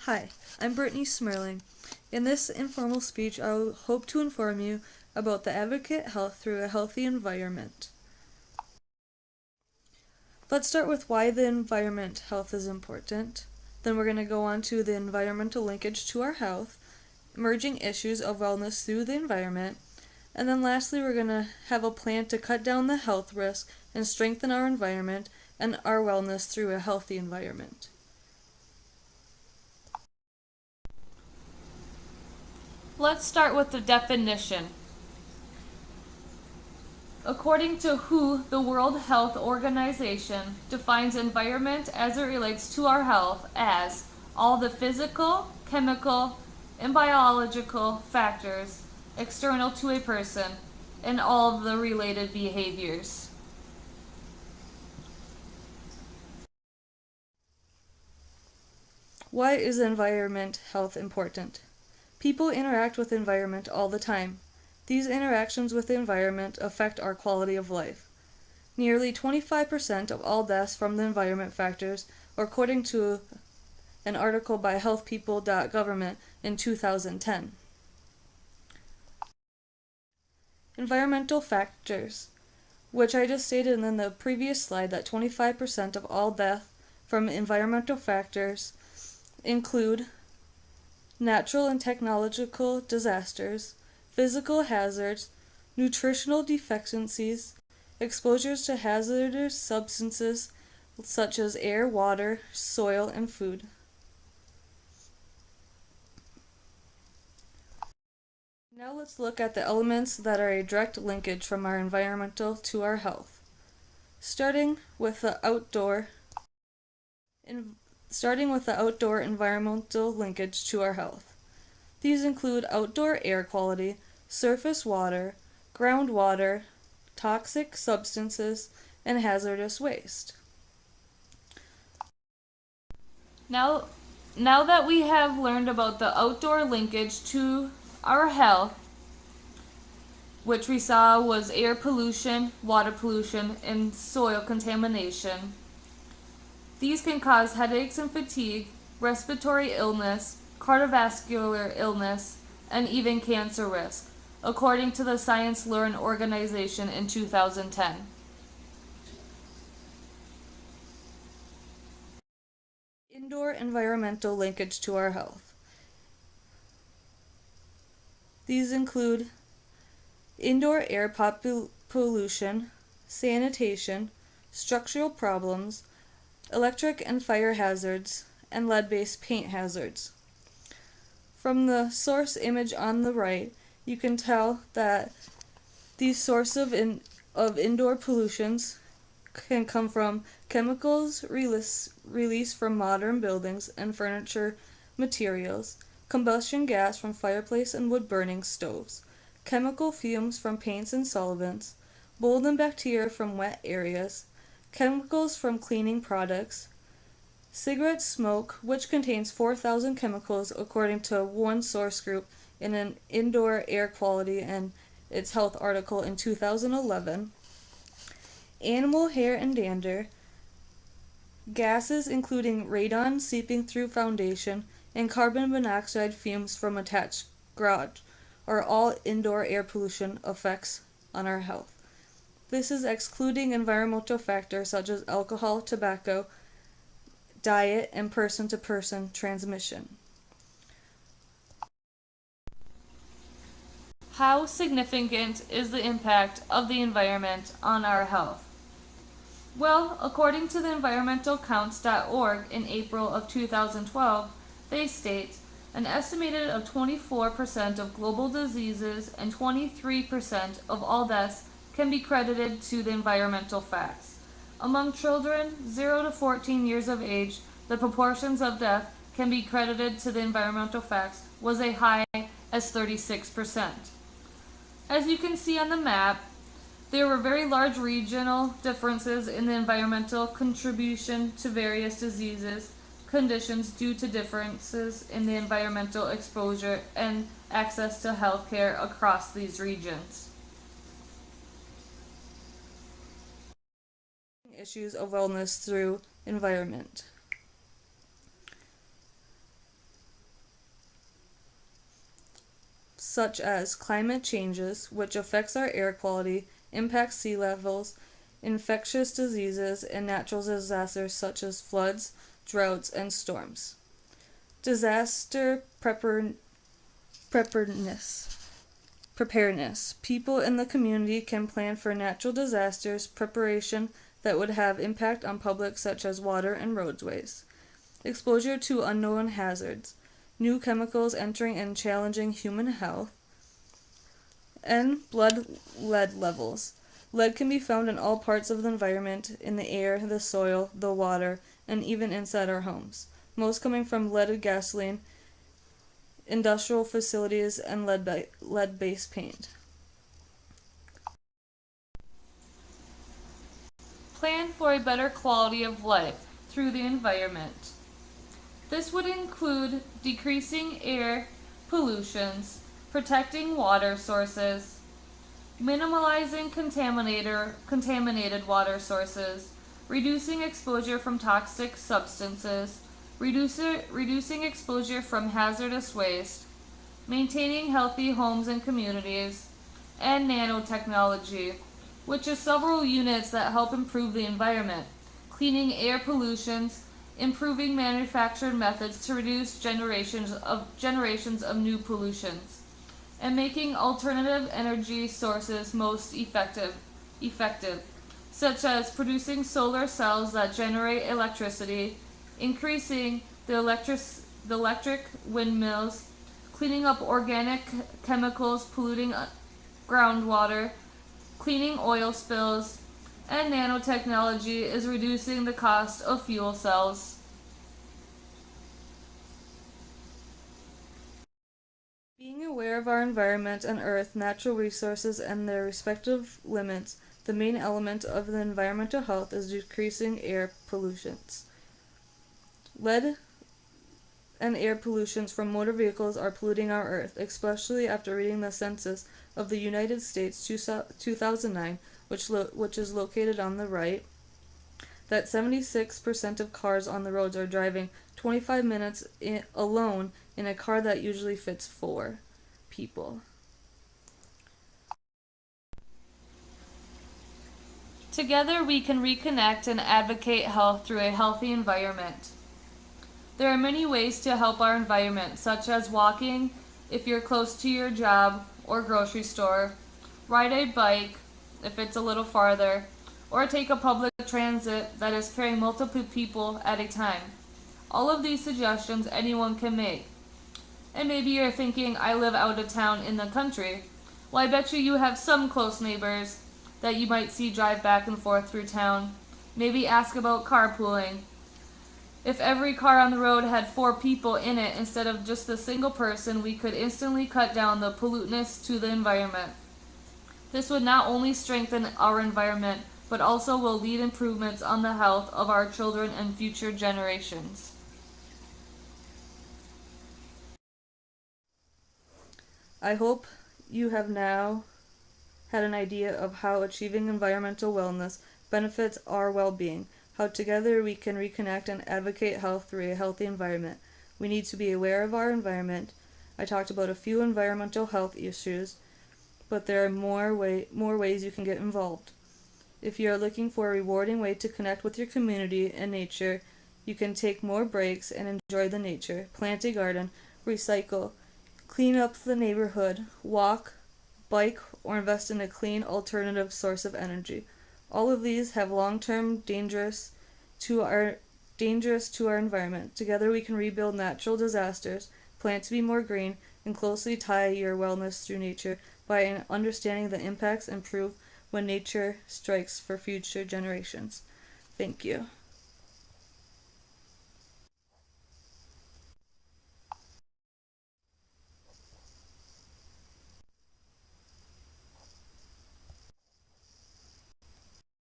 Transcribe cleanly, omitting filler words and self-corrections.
Hi, I'm Brittany Smerling. In this informal speech, I will hope to inform you about the Advocate Health through a healthy environment. Let's start with why the environment health is important. Then we're going to go on to the environmental linkage to our health, emerging issues of wellness through the environment, and then lastly, we're going to have a plan to cut down the health risk and strengthen our environment and our wellness through a healthy environment. Let's start with the definition. According to WHO, the World Health Organization defines environment as it relates to our health as all the physical, chemical, and biological factors external to a person and all of the related behaviors. Why is environment health important? People interact with the environment all the time. These interactions with the environment affect our quality of life. Nearly 25% of all deaths from the environment factors, according to an article by healthpeople.government in 2010. Environmental factors, which I just stated in the previous slide that 25% of all death from environmental factors include natural and technological disasters, physical hazards, nutritional deficiencies, exposures to hazardous substances such as air, water, soil, and food. Now let's look at the elements that are a direct linkage from our environmental to our health. Starting with the outdoor environmental linkage to our health. These include outdoor air quality, surface water, groundwater, toxic substances, and hazardous waste. Now that we have learned about the outdoor linkage to our health, which we saw was air pollution, water pollution, and soil contamination, these can cause headaches and fatigue, respiratory illness, cardiovascular illness, and even cancer risk, according to the Science Learn organization in 2010. Indoor environmental linkage to our health. These include indoor air pollution, sanitation, structural problems, electric and fire hazards, and lead-based paint hazards. From the source image on the right, you can tell that these sources of indoor pollutions can come from chemicals released from modern buildings and furniture materials, combustion gas from fireplace and wood-burning stoves, chemical fumes from paints and solvents, mold and bacteria from wet areas, chemicals from cleaning products, cigarette smoke, which contains 4,000 chemicals according to one source group in an indoor air quality and its health article in 2011, animal hair and dander, gases including radon seeping through foundation, and carbon monoxide fumes from attached garage are all indoor air pollution effects on our health. This is excluding environmental factors such as alcohol, tobacco, diet, and person-to-person transmission. How significant is the impact of the environment on our health? Well, according to the environmentalcounts.org in April of 2012, they state an estimated of 24% of global diseases and 23% of all deaths can be credited to the environmental facts. Among children 0 to 14 years of age, the proportions of death can be credited to the environmental facts was as high as 36%. As you can see on the map, there were very large regional differences in the environmental contribution to various diseases conditions due to differences in the environmental exposure and access to health care across these regions. Issues of wellness through environment. such as climate changes, which affects our air quality, impacts sea levels, infectious diseases, and natural disasters such as floods, droughts, and storms. Disaster preparedness. People in the community can plan for natural disasters preparation that would have impact on public such as water and roadways. Exposure to unknown hazards. New chemicals entering and challenging human health. And lead levels. Lead can be found in all parts of the environment, in the air, the soil, the water, and even inside our homes. Most coming from leaded gasoline, industrial facilities, and lead-based paint. Plan for a better quality of life through the environment. This would include decreasing air pollutions, protecting water sources, minimalizing contaminated water sources, reducing exposure from toxic substances, reducing exposure from hazardous waste, maintaining healthy homes and communities, and nanotechnology, which is several units that help improve the environment, cleaning air pollutions, improving manufactured methods to reduce generations of new pollutions, and making alternative energy sources most effective, such as producing solar cells that generate electricity, increasing the electric windmills, cleaning up organic chemicals polluting groundwater, cleaning oil spills, and nanotechnology is reducing the cost of fuel cells. Being aware of our environment and Earth, natural resources, and their respective limits, the main element of the environmental health is decreasing air pollutions. Lead and air pollutions from motor vehicles are polluting our Earth, especially after reading the census of the United States 2009, which is located on the right, that 76% of cars on the roads are driving 25 minutes alone in a car that usually fits 4 people. Together we can reconnect and advocate health through a healthy environment. There are many ways to help our environment, such as walking if you're close to your job or grocery store, ride a bike if it's a little farther, or take a public transit that is carrying multiple people at a time. All of these suggestions anyone can make. And maybe you're thinking, I live out of town in the country. Well, I bet you have some close neighbors that you might see drive back and forth through town. Maybe ask about carpooling. If every car on the road had 4 people in it instead of just a single person, we could instantly cut down the pollutants to the environment. This would not only strengthen our environment, but also will lead improvements on the health of our children and future generations. I hope you have now had an idea of how achieving environmental wellness benefits our well-being, how together we can reconnect and advocate health through a healthy environment. We need to be aware of our environment. I talked about a few environmental health issues, but there are more ways you can get involved. If you are looking for a rewarding way to connect with your community and nature, you can take more breaks and enjoy the nature, plant a garden, recycle, clean up the neighborhood, walk, bike, or invest in a clean alternative source of energy. All of these have long-term dangerous to our environment. Together we can rebuild natural disasters, plant to be more green, and closely tie your wellness through nature by understanding the impacts and improve when nature strikes for future generations. Thank you.